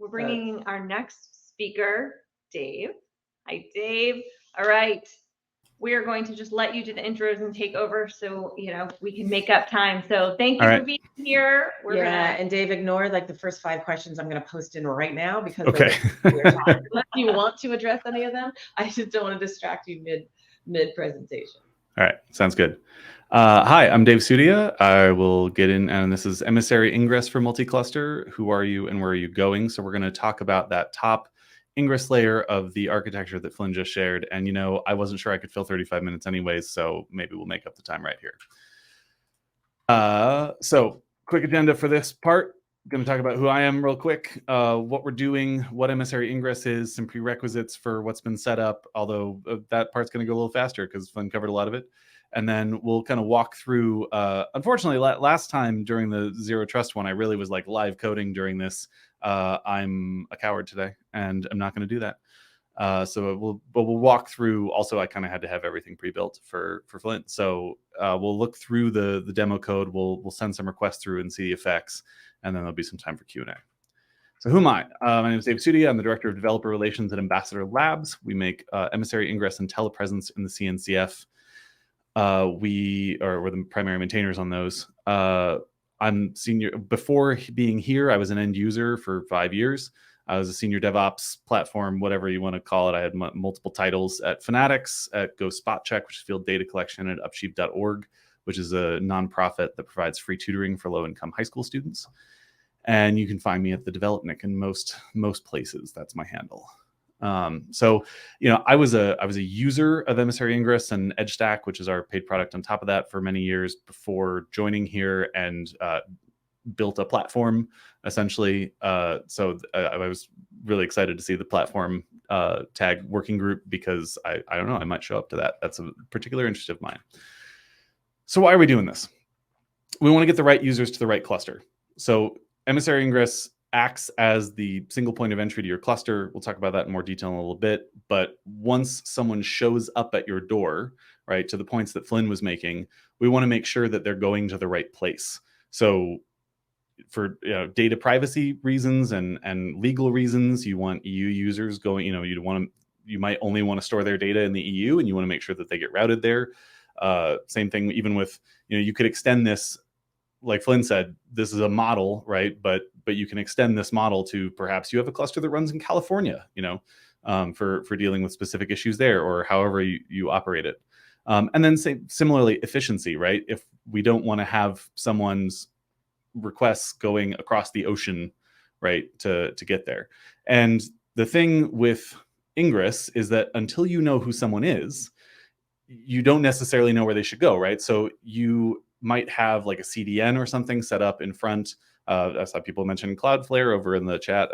we're bringing our next speaker, Dave. Hi, Dave. All right. We are going to just let you do the intros and take over so, we can make up time. So thank you for being here. And Dave, ignore like the first 5 questions I'm going to post in right now because unless you want to address any of them. I just don't want to distract you mid presentation. All right. Sounds good. Hi, I'm Dave Sudia. I will get in, and this is Emissary-Ingress for multi-cluster. Who are you and where are you going? So we're going to talk about that top Ingress layer of the architecture that Flynn just shared. And, I wasn't sure I could fill 35 minutes anyways, so maybe we'll make up the time right here. So quick agenda for this part. I'm going to talk about who I am real quick, what we're doing, what Emissary-Ingress is, some prerequisites for what's been set up, although that part's going to go a little faster because Flynn covered a lot of it. And then we'll kind of walk through, unfortunately, last time during the Zero Trust one, I really was like live coding during this. I'm a coward today, and I'm not going to do that. So we'll walk through. Also, I kind of had to have everything pre-built for Flint. So we'll look through the demo code. We'll send some requests through and see the effects, and then there'll be some time for Q&A. So who am I? My name is Dave Sudia. I'm the Director of Developer Relations at Ambassador Labs. We make Emissary-Ingress and telepresence in the CNCF. We're the primary maintainers on those. I'm senior. Before being here, I was an end user for 5 years. I was a senior DevOps platform, whatever you want to call it. I had multiple titles at Fanatics, at Go Spot Check, which is field data collection, at upsheep.org, which is a nonprofit that provides free tutoring for low-income high school students. And you can find me at the Developnik in most places. That's my handle. So, I was a user of Emissary-Ingress and EdgeStack, which is our paid product on top of that, for many years before joining here, and built a platform essentially. So I was really excited to see the platform tag working group, because I don't know, I might show up to that. That's a particular interest of mine. So why are we doing this? We want to get the right users to the right cluster. So Emissary-Ingress acts as the single point of entry to your cluster. We'll talk about that in more detail in a little bit. But once someone shows up at your door, right, to the points that Flynn was making, we want to make sure that they're going to the right place. So for data privacy reasons and legal reasons, you want EU users going, you might only want to store their data in the EU, and you want to make sure that they get routed there. Same thing, even with, you could extend this, like Flynn said, this is a model, right? But you can extend this model to perhaps you have a cluster that runs in California, for dealing with specific issues there, or however you operate it. And then similarly, efficiency, right? If we don't want to have someone's requests going across the ocean, right, to get there. And the thing with Ingress is that until you know who someone is, you don't necessarily know where they should go, right? So you might have like a CDN or something set up in front. I saw people mention Cloudflare over in the chat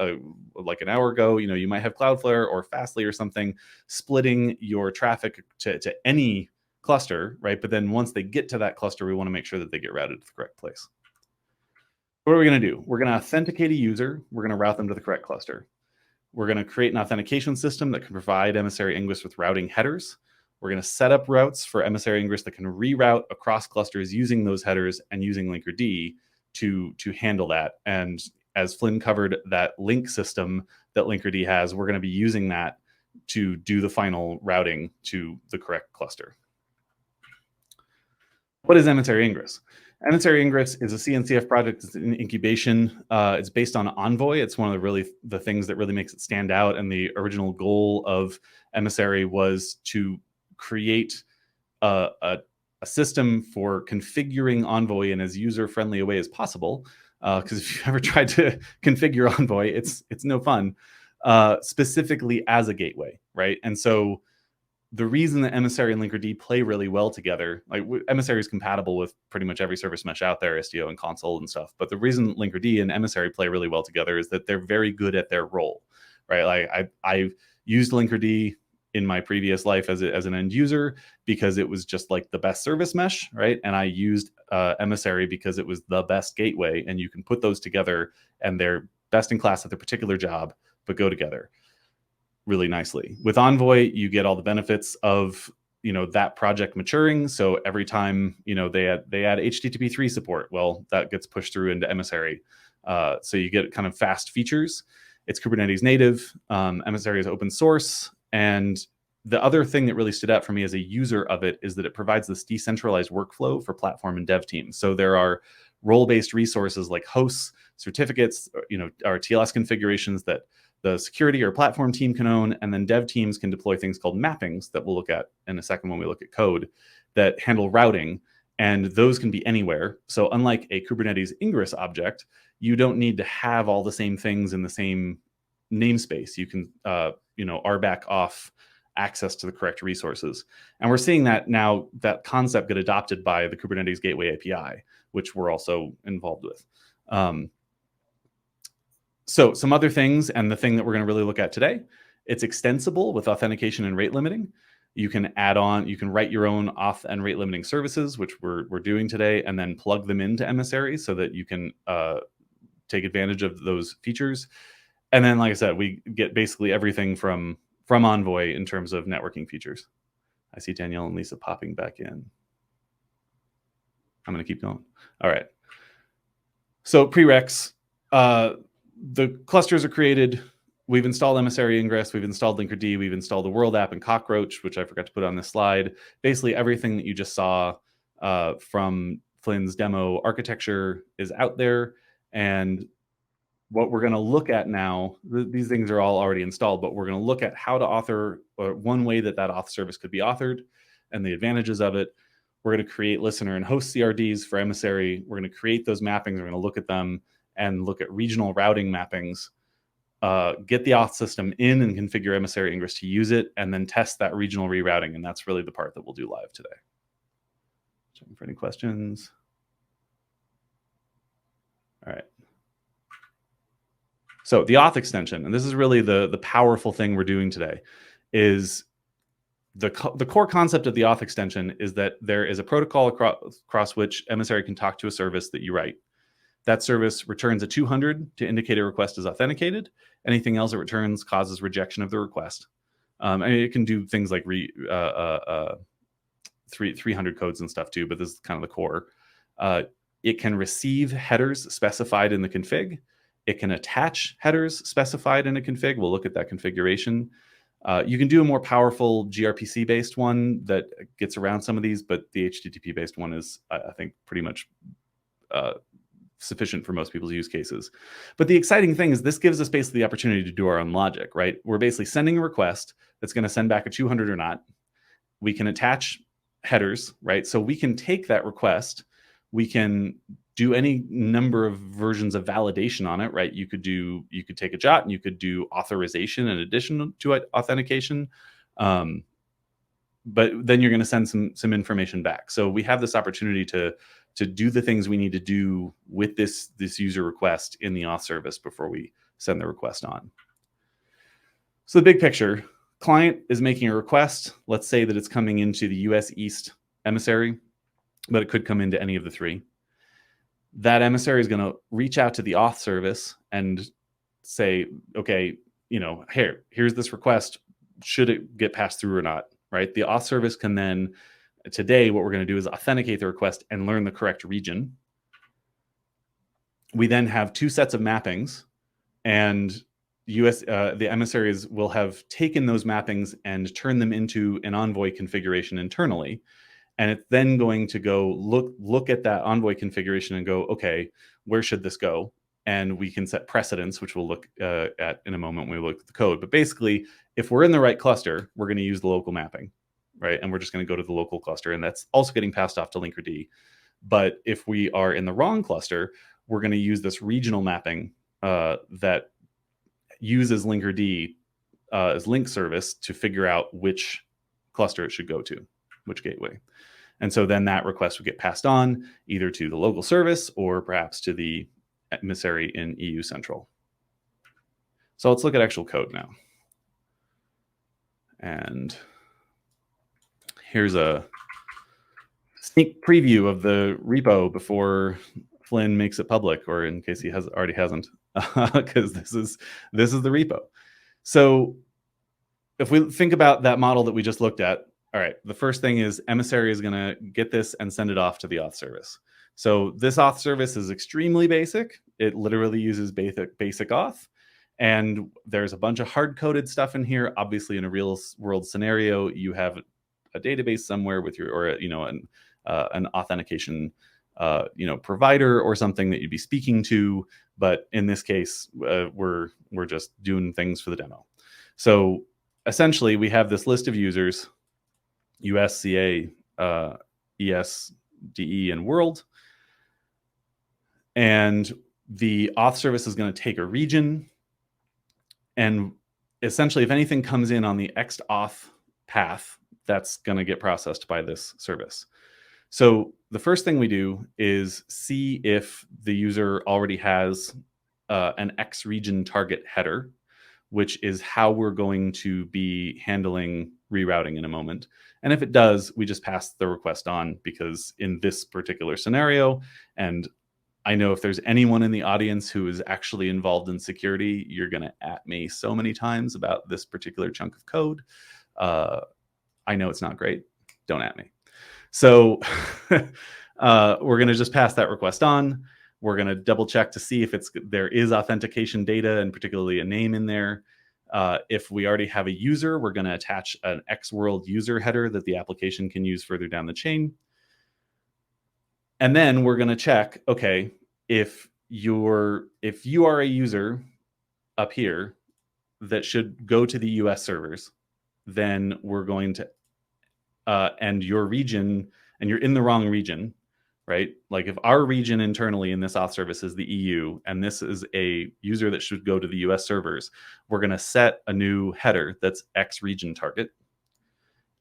like an hour ago. You might have Cloudflare or Fastly or something splitting your traffic to any cluster, right? But then once they get to that cluster, we want to make sure that they get routed to the correct place. What are we going to do? We're going to authenticate a user. We're going to route them to the correct cluster. We're going to create an authentication system that can provide Emissary-Ingress with routing headers. We're going to set up routes for Emissary-Ingress that can reroute across clusters using those headers and using Linkerd to handle that. And as Flynn covered, that link system that Linkerd has, we're going to be using that to do the final routing to the correct cluster. What is Emissary-Ingress? Emissary-Ingress is a CNCF project. It's in incubation. It's based on Envoy. It's one of the things that really makes it stand out. And the original goal of Emissary was to create a system for configuring Envoy in as user-friendly a way as possible. Because if you've ever tried to configure Envoy, it's no fun. Specifically as a gateway, right? And so the reason that Emissary and Linkerd play really well together, like Emissary is compatible with pretty much every service mesh out there, Istio and console and stuff. But the reason Linkerd and Emissary play really well together is that they're very good at their role, right? Like I've used Linkerd in my previous life as an end user because it was just like the best service mesh, right? And I used Emissary because it was the best gateway, and you can put those together and they're best in class at their particular job, but go together really nicely. With Envoy, you get all the benefits of that project maturing. So every time they add HTTP 3 support, well, that gets pushed through into Emissary. So you get kind of fast features. It's Kubernetes native. Emissary is open source. And the other thing that really stood out for me as a user of it is that it provides this decentralized workflow for platform and dev teams. So there are role-based resources like hosts, certificates, our TLS configurations that the security or platform team can own, and then dev teams can deploy things called mappings that we'll look at in a second when we look at code that handle routing, and those can be anywhere. So unlike a Kubernetes Ingress object, you don't need to have all the same things in the same namespace. You can RBAC off access to the correct resources. And we're seeing that now, that concept get adopted by the Kubernetes Gateway API, which we're also involved with. So some other things, and the thing that we're going to really look at today, it's extensible with authentication and rate limiting. You can add on, you can write your own auth and rate limiting services, which we're doing today, and then plug them into Emissary so that you can take advantage of those features. And then, like I said, we get basically everything from Envoy in terms of networking features. I see Danielle and Lisa popping back in. I'm going to keep going. All right. So prereqs, the clusters are created. We've installed Emissary-Ingress. We've installed Linkerd. We've installed the World app and Cockroach, which I forgot to put on this slide. Basically, everything that you just saw from Flynn's demo architecture is out there. And what we're going to look at now, these things are all already installed, but we're going to look at how to author, or one way that auth service could be authored and the advantages of it. We're going to create listener and host CRDs for Emissary. We're going to create those mappings. We're going to look at them and look at regional routing mappings, get the auth system in and configure Emissary-Ingress to use it, and then test that regional rerouting. And that's really the part that we'll do live today. Checking for any questions. All right. So the auth extension, and this is really the powerful thing we're doing today, is the core concept of the auth extension is that there is a protocol across which Emissary can talk to a service that you write. That service returns a 200 to indicate a request is authenticated. Anything else it returns causes rejection of the request. And it can do things like 300 codes and stuff too, but this is kind of the core. It can receive headers specified in the config. It can attach headers specified in a config. We'll look at that configuration. You can do a more powerful gRPC-based one that gets around some of these, but the HTTP-based one is, I think, pretty much sufficient for most people's use cases. But the exciting thing is this gives us basically the opportunity to do our own logic, right? We're basically sending a request that's going to send back a 200 or not. We can attach headers, right? So we can take that request. We can do any number of versions of validation on it, right? You could take a JOT and you could do authorization in addition to authentication. But then you're going to send some information back. So we have this opportunity to do the things we need to do with this user request in the auth service before we send the request on. So the big picture, client is making a request. Let's say that it's coming into the US East emissary, but it could come into any of the three. That emissary is going to reach out to the auth service and say, okay, here's this request. Should it get passed through or not, right? The auth service can then, today, what we're going to do is authenticate the request and learn the correct region. We then have two sets of mappings, and the emissaries will have taken those mappings and turned them into an Envoy configuration internally. And it's then going to go look at that Envoy configuration and go, okay, where should this go? And we can set precedents, which we'll look at in a moment when we look at the code. But basically, if we're in the right cluster, we're going to use the local mapping, right? And we're just going to go to the local cluster, and that's also getting passed off to Linkerd. But if we are in the wrong cluster, we're going to use this regional mapping that uses Linkerd as link service to figure out which cluster it should go to, which gateway. And so then that request would get passed on either to the local service or perhaps to the emissary in EU Central. So let's look at actual code now. And here's a sneak preview of the repo before Flynn makes it public, or in case he already hasn't, because this is the repo. So if we think about that model that we just looked at, all right, the first thing is emissary is going to get this and send it off to the auth service. So this auth service is extremely basic. It literally uses basic auth. And there's a bunch of hard-coded stuff in here. Obviously, in a real-world scenario, you have a database somewhere with your, or an authentication, provider or something that you'd be speaking to. But in this case, we're just doing things for the demo. So essentially, we have this list of users: US, CA, ES, DE, and world. And the auth service is going to take a region. And essentially, if anything comes in on the ext auth path, that's going to get processed by this service. So the first thing we do is see if the user already has an X region target header, which is how we're going to be handling rerouting in a moment. And if it does, we just pass the request on, because in this particular scenario, and I know if there's anyone in the audience who is actually involved in security, you're going to at me so many times about this particular chunk of code. I know it's not great. Don't at me. So we're going to just pass that request on. We're going to double check to see if there is authentication data, and particularly a name in there. If we already have a user, we're going to attach an xworld user header that the application can use further down the chain. And then we're going to check, okay, if you are a user up here that should go to the US servers, then we're going to, and your region, and you're in the wrong region, right? Like if our region internally in this auth service is the EU, and this is a user that should go to the US servers, we're going to set a new header that's X region target.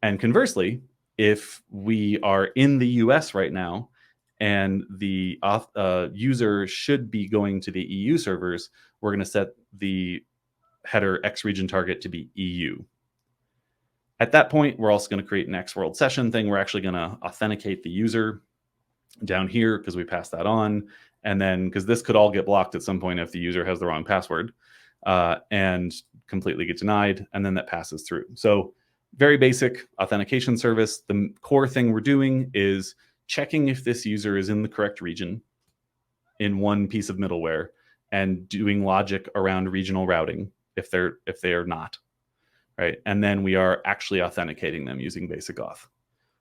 And conversely, if we are in the US right now, and the user should be going to the EU servers, we're going to set the header X region target to be EU. At that point, we're also going to create an xworld session thing. We're actually going to authenticate the user down here because we passed that on. And then, because this could all get blocked at some point if the user has the wrong password, and completely get denied, and then that passes through. So very basic authentication service. The core thing we're doing is checking if this user is in the correct region in one piece of middleware, and doing logic around regional routing if they are not, right? And then we are actually authenticating them using basic auth.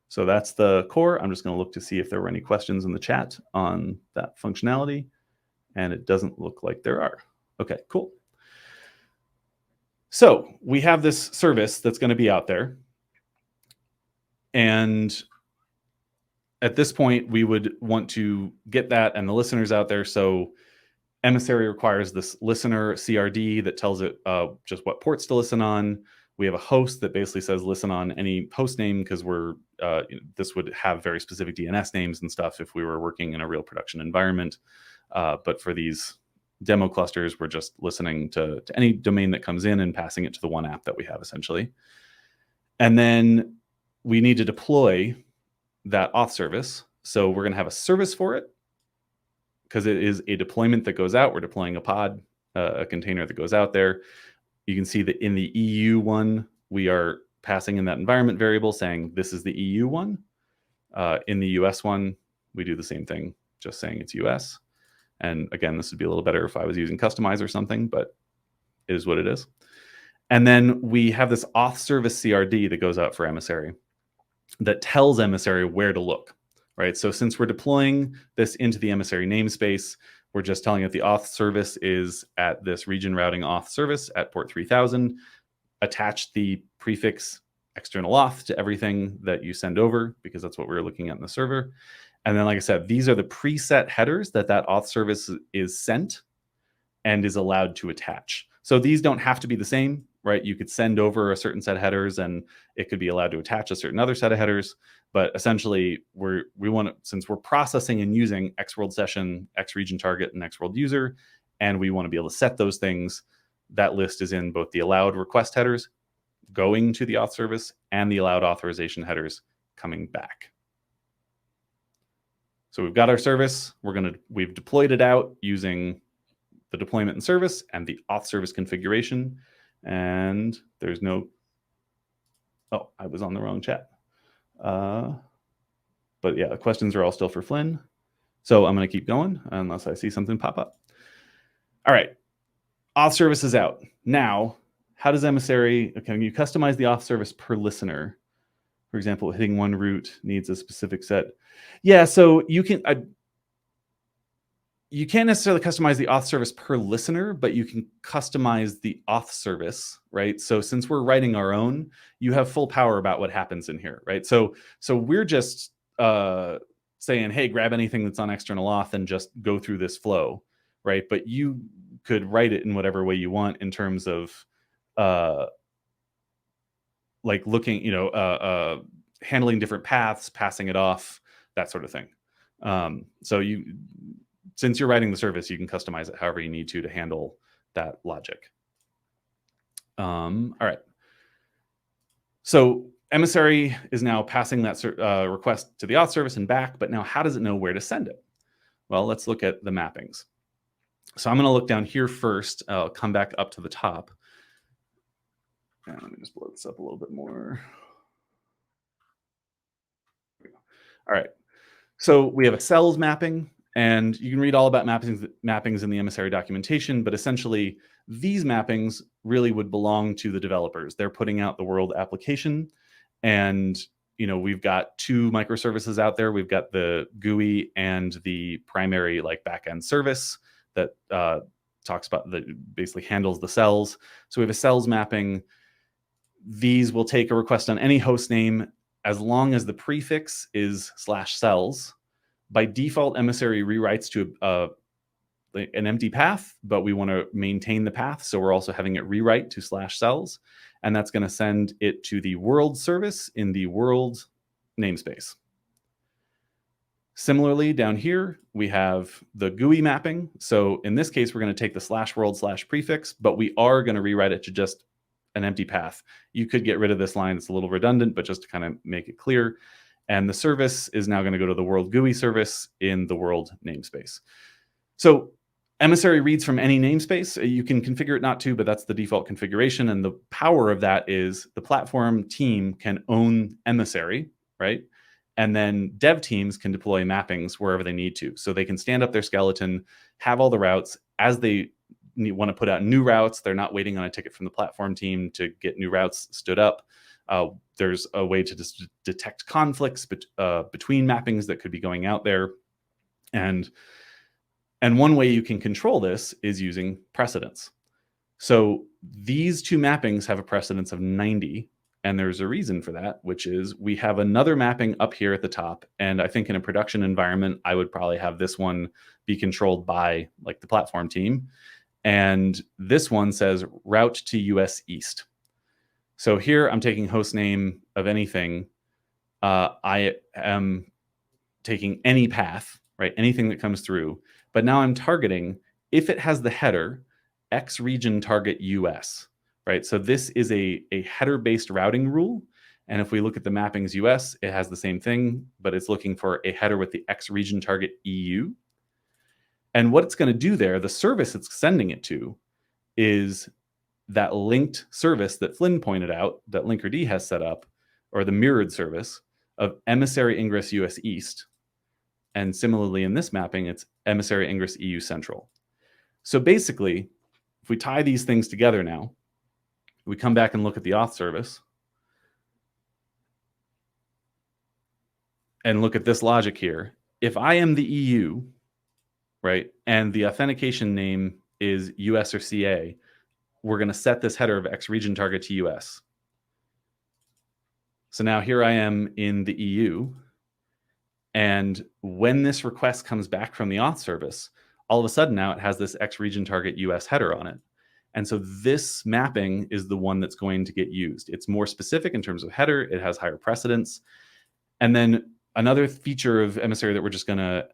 So that's the core. I'm just going to look to see if there were any questions in the chat on that functionality, and it doesn't look like there are. Okay, cool. So we have this service that's going to be out there, and at this point, we would want to get that and the listeners out there. So Emissary requires this listener CRD that tells it just what ports to listen on. We have a host that basically says listen on any host name, because this would have very specific DNS names and stuff if we were working in a real production environment. But for these demo clusters, we're just listening to any domain that comes in and passing it to the one app that we have, essentially. And then we need to deploy that auth service. So we're going to have a service for it, because it is a deployment that goes out. We're deploying a pod, a container that goes out there. You can see that in the EU one, we are passing in that environment variable saying this is the EU one. In the US one, we do the same thing, just saying it's US. And again, this would be a little better if I was using Customize or something, but it is what it is. And then we have this auth service CRD that goes out for Emissary that tells Emissary where to look, right? So since we're deploying this into the Emissary namespace, we're just telling it the auth service is at this region routing auth service at port 3000. Attach the prefix external auth to everything that you send over, because that's what we're looking at in the server. And then, like I said, these are the preset headers that auth service is sent and is allowed to attach. So these don't have to be the same, right? You could send over a certain set of headers and it could be allowed to attach a certain other set of headers. But essentially, we want to, since we're processing and using xworld session, x region target, and xworld user, and we want to be able to set those things, that list is in both the allowed request headers going to the auth service and the allowed authorization headers coming back. So we've got our service. We've deployed it out using the deployment and service and the auth service configuration. And there's no, oh, I was on the wrong chat. But yeah, the questions are all still for Flynn. So I'm going to keep going unless I see something pop up. All right. Auth service is out. Now, how does Emissary, can you customize the auth service per listener? For example, hitting one route needs a specific set. Yeah, so you can't necessarily customize the auth service per listener, but you can customize the auth service, right? So since we're writing our own, you have full power about what happens in here, right? So we're just saying, hey, grab anything that's on external auth and just go through this flow, right? But you could write it in whatever way you want in terms of like looking, handling different paths, passing it off, that sort of thing. So since you're writing the service, you can customize it however you need to handle that logic. All right. So Emissary is now passing that request to the auth service and back, but now how does it know where to send it? Well, let's look at the mappings. So I'm going to look down here first. I'll come back up to the top. And let me just blow this up a little bit more. All right. So we have a cells mapping, and you can read all about mappings in the Emissary documentation, but essentially these mappings really would belong to the developers. They're putting out the world application, and we've got two microservices out there. We've got the GUI and the primary backend service that talks about, that basically handles the cells. So we have a cells mapping. These will take a request on any host name as long as the prefix is /cells. By default, Emissary rewrites to an empty path, but we want to maintain the path. So we're also having it rewrite to /cells. And that's going to send it to the world service in the world namespace. Similarly, down here, we have the GUI mapping. So in this case, we're going to take the /world/prefix, but we are going to rewrite it to just an empty path. You could get rid of this line. It's a little redundant, but just to kind of make it clear. And the service is now going to go to the world GUI service in the world namespace. So Emissary reads from any namespace. You can configure it not to, but that's the default configuration. And the power of that is the platform team can own Emissary, right? And then dev teams can deploy mappings wherever they need to. So they can stand up their skeleton, have all the routes. As they want to put out new routes, they're not waiting on a ticket from the platform team to get new routes stood up. There's a way to just detect conflicts between mappings that could be going out there. And one way you can control this is using precedence. So these two mappings have a precedence of 90. And there's a reason for that, which is we have another mapping up here at the top. And I think in a production environment, I would probably have this one be controlled by the platform team. And this one says route to US East. So here I'm taking host name of anything. I am taking any path, right? Anything that comes through. But now I'm targeting, if it has the header, X region target US, right? So this is a header-based routing rule. And if we look at the mappings US, it has the same thing, but it's looking for a header with the X region target EU. And what it's going to do there, the service it's sending it to, is that linked service that Flynn pointed out, that Linkerd has set up, or the mirrored service of Emissary-Ingress US East. And similarly in this mapping, it's Emissary-Ingress EU Central. So basically, if we tie these things together now, we come back and look at the auth service and look at this logic here. If I am the EU, right, and the authentication name is US or CA, we're going to set this header of X region target to US. So now here I am in the EU. And when this request comes back from the auth service, all of a sudden now it has this X region target US header on it. And so this mapping is the one that's going to get used. It's more specific in terms of header. It has higher precedence. And then another feature of Emissary that we're just going to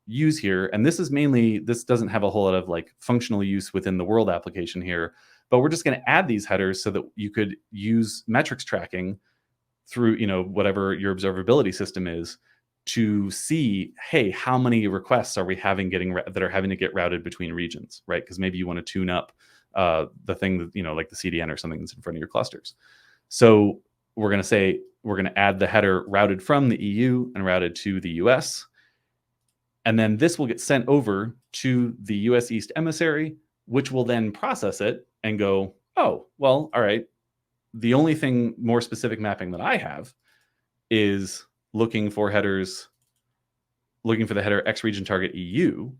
use here, and this doesn't have a whole lot of functional use within the world application here, but we're just going to add these headers so that you could use metrics tracking through whatever your observability system is to see, hey, how many requests are we having that are having to get routed between regions, right? Because maybe you want to tune up the thing that, like the CDN or something that's in front of your clusters. So we're going to say, we're going to add the header routed from the EU and routed to the US. And then this will get sent over to the US East emissary which will then process it and go, oh, well, all right. The only thing more specific mapping that I have is looking for headers, looking for the header X region target EU.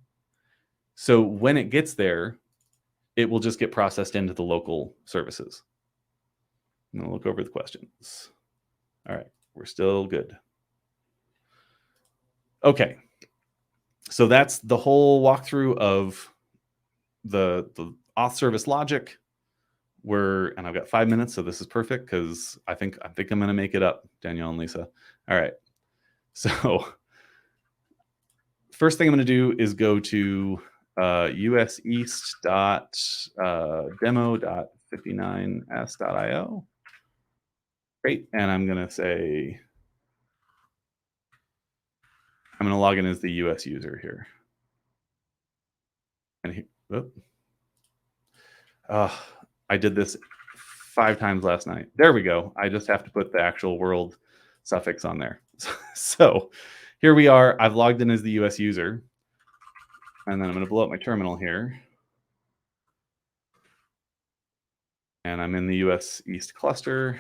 So when it gets there, it will just get processed into the local services. I'm going to look over the questions. All right, we're still good. Okay, so that's the whole walkthrough of the auth service logic. And I've got 5 minutes, so this is perfect because I think I'm going to make it up, Danielle and Lisa. All right, so first thing I'm going to do is go to useast.demo.59s.io. Great, and I'm going to say I'm going to log in as the US user here. And I did this 5 times last night. There we go. I just have to put the actual world suffix on there. So here we are. I've logged in as the US user. And then I'm going to blow up my terminal here. And I'm in the US East cluster.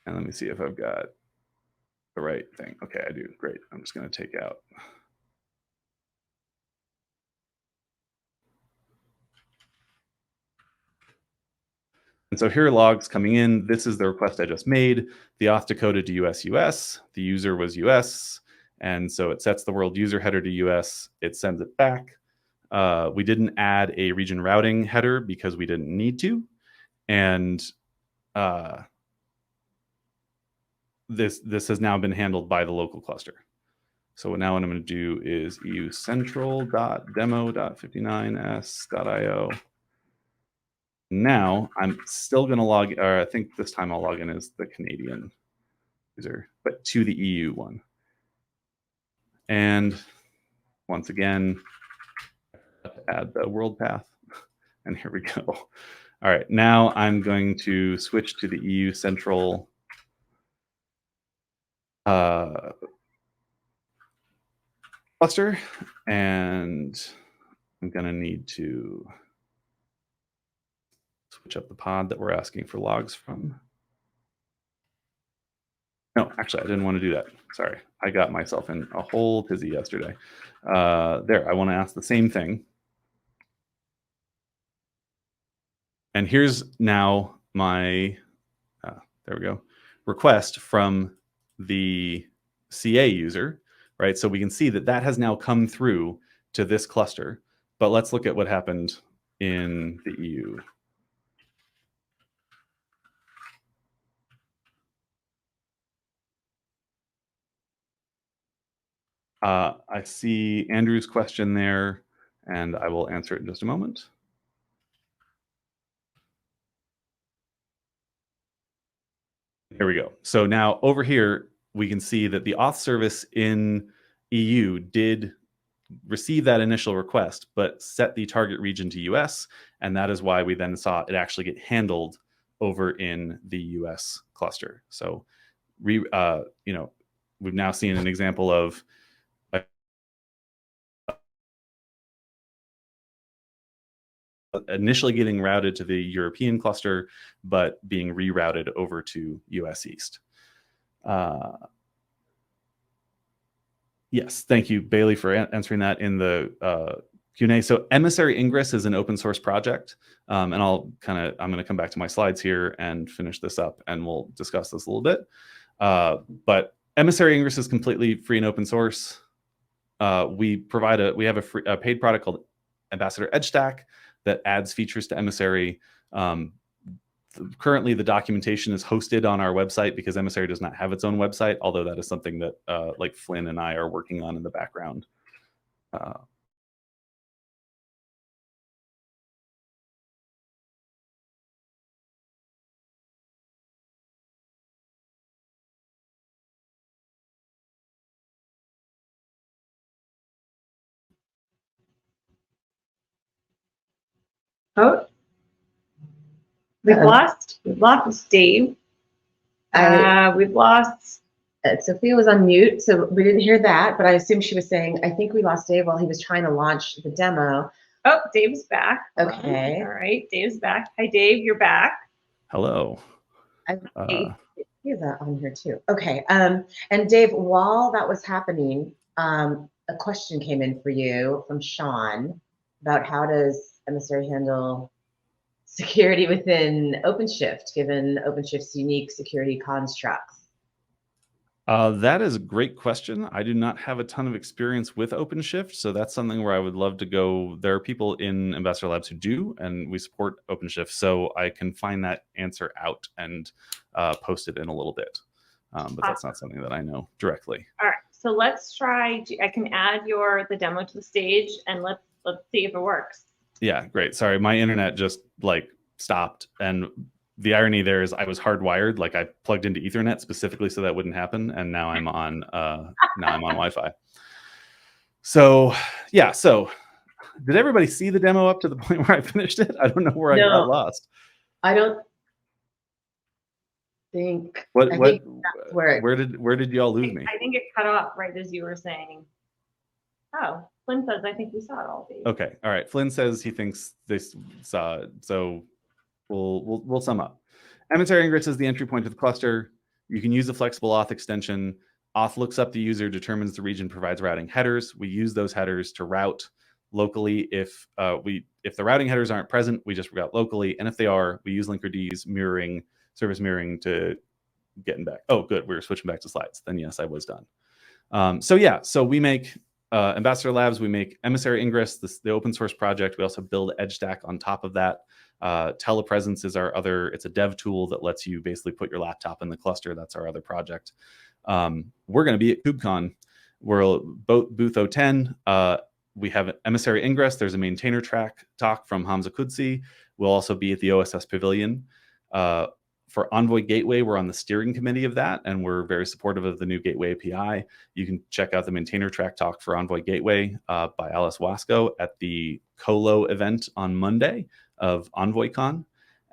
And let me see if I've got the right thing. Okay, I do. Great. I'm just going to take out. And so here are logs coming in. This is the request I just made. The auth decoded to US. The user was US. And so it sets the world user header to US. It sends it back. We didn't add a region routing header because we didn't need to. And this has now been handled by the local cluster. So now what I'm going to do is eucentral.demo.59s.io. Now I'm still going to log, or I think this time I'll log in as the Canadian user, but to the EU one. And once again, add the world path. And here we go. All right, now I'm going to switch to the EU Central cluster, and I'm going to need to switch up the pod that we're asking for logs from. No, actually, I didn't want to do that. Sorry, I got myself in a whole tizzy yesterday. There, I want to ask the same thing. And here's now my, there we go, request from the CA user, right? So we can see that that has now come through to this cluster. But let's look at what happened in the EU. I see Andrew's question there, and I will answer it in just a moment. Here we go. So now over here, we can see that the auth service in EU did receive that initial request, but set the target region to US. And that is why we then saw it actually get handled over in the US cluster. So, we've now seen an example of initially getting routed to the European cluster, but being rerouted over to US East. Yes, thank you, Bailey, for answering that in the Q&A. So Emissary-Ingress is an open source project, and I'm going to come back to my slides here and finish this up, and we'll discuss this a little bit. But Emissary-Ingress is completely free and open source. We have a paid product called Ambassador Edge Stack that adds features to Emissary. Currently, the documentation is hosted on our website because Emissary does not have its own website, although that is something that like Flynn and I are working on in the background. Oh, we've lost Dave. We've lost Sophia was on mute, so we didn't hear that, but I assume she was saying, I think we lost Dave while he was trying to launch the demo. Oh, Dave's back. Okay. All right, Dave's back. Hi, Dave, you're back. Hello. He's on here too. Okay. And Dave, while that was happening, a question came in for you from Sean about how does Emissary handle security within OpenShift, given OpenShift's unique security constructs? That is a great question. I do not have a ton of experience with OpenShift, so that's something where I would love to go. There are people in Ambassador Labs who do, and we support OpenShift, so I can find that answer out and post it in a little bit. But that's not something that I know directly. All right, so let's try. I can add the demo to the stage, and let's see if it works. Yeah, great. Sorry, my internet just like stopped, and the irony there is I was hardwired, like I plugged into Ethernet specifically so that wouldn't happen, and now I'm on Wi-Fi. So yeah, so did everybody see the demo up to the point where I finished it? I don't know where I got lost. I don't think. Where did y'all lose me? I think it cut off right as you were saying. Oh, Flynn says I think we saw it all. Dave. Okay, all right. Flynn says he thinks they saw it. So we'll sum up. Emissary-Ingress is the entry point to the cluster. You can use the flexible auth extension. Auth looks up the user, determines the region, provides routing headers. We use those headers to route locally. If the routing headers aren't present, we just route locally. And if they are, we use Linkerd's mirroring, service mirroring to get back. Oh, good. We're switching back to slides. Then yes, I was done. So we make Ambassador Labs, we make Emissary-Ingress, the open source project. We also build EdgeStack on top of that. Telepresence is our other, it's a dev tool that lets you basically put your laptop in the cluster. That's our other project. We're going to be at KubeCon. We're booth 010. We have Emissary-Ingress. There's a maintainer talk from Hamza Kudsi. We'll also be at the OSS Pavilion. For Envoy Gateway, we're on the steering committee of that, and we're very supportive of the new Gateway API. You can check out the maintainer track talk for Envoy Gateway by Alice Wasco at the Colo event on Monday of EnvoyCon.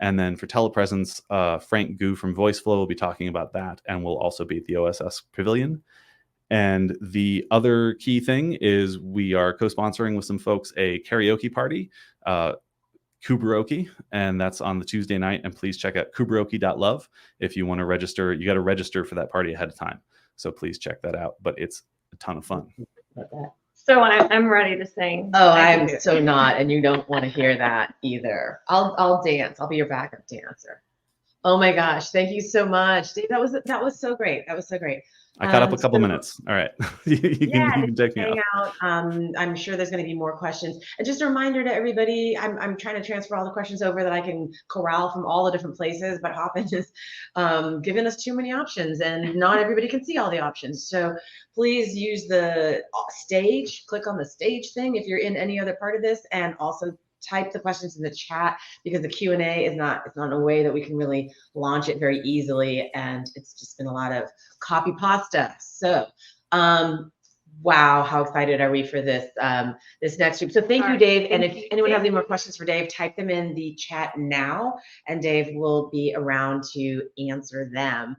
And then for telepresence, Frank Gu from VoiceFlow will be talking about that, and we'll also be at the OSS Pavilion. And the other key thing is we are co-sponsoring with some folks a karaoke party, KubeCrash, and that's on the Tuesday night. And please check out KubeCrash.love if you want to register. You got to register for that party ahead of time, so please check that out. But it's a ton of fun. So I'm ready to sing. Oh, I'm so not, and you don't want to hear that either. I'll dance. I'll be your backup dancer. Oh my gosh, thank you so much, Dave. That was so great. That was so great. I caught up a couple minutes. All right. you can take me out. I'm sure there's going to be more questions. And just a reminder to everybody, I'm trying to transfer all the questions over that I can corral from all the different places, but Hopin is giving us too many options, and not everybody can see all the options. So please use the stage, click on the stage thing if you're in any other part of this, and also type the questions in the chat, because the Q&A is not a way that we can really launch it very easily, and it's just been a lot of copy pasta. So wow, how excited are we for this this next week. So thank you, Dave. And if anyone has any more questions for Dave, type them in the chat now, and Dave will be around to answer them.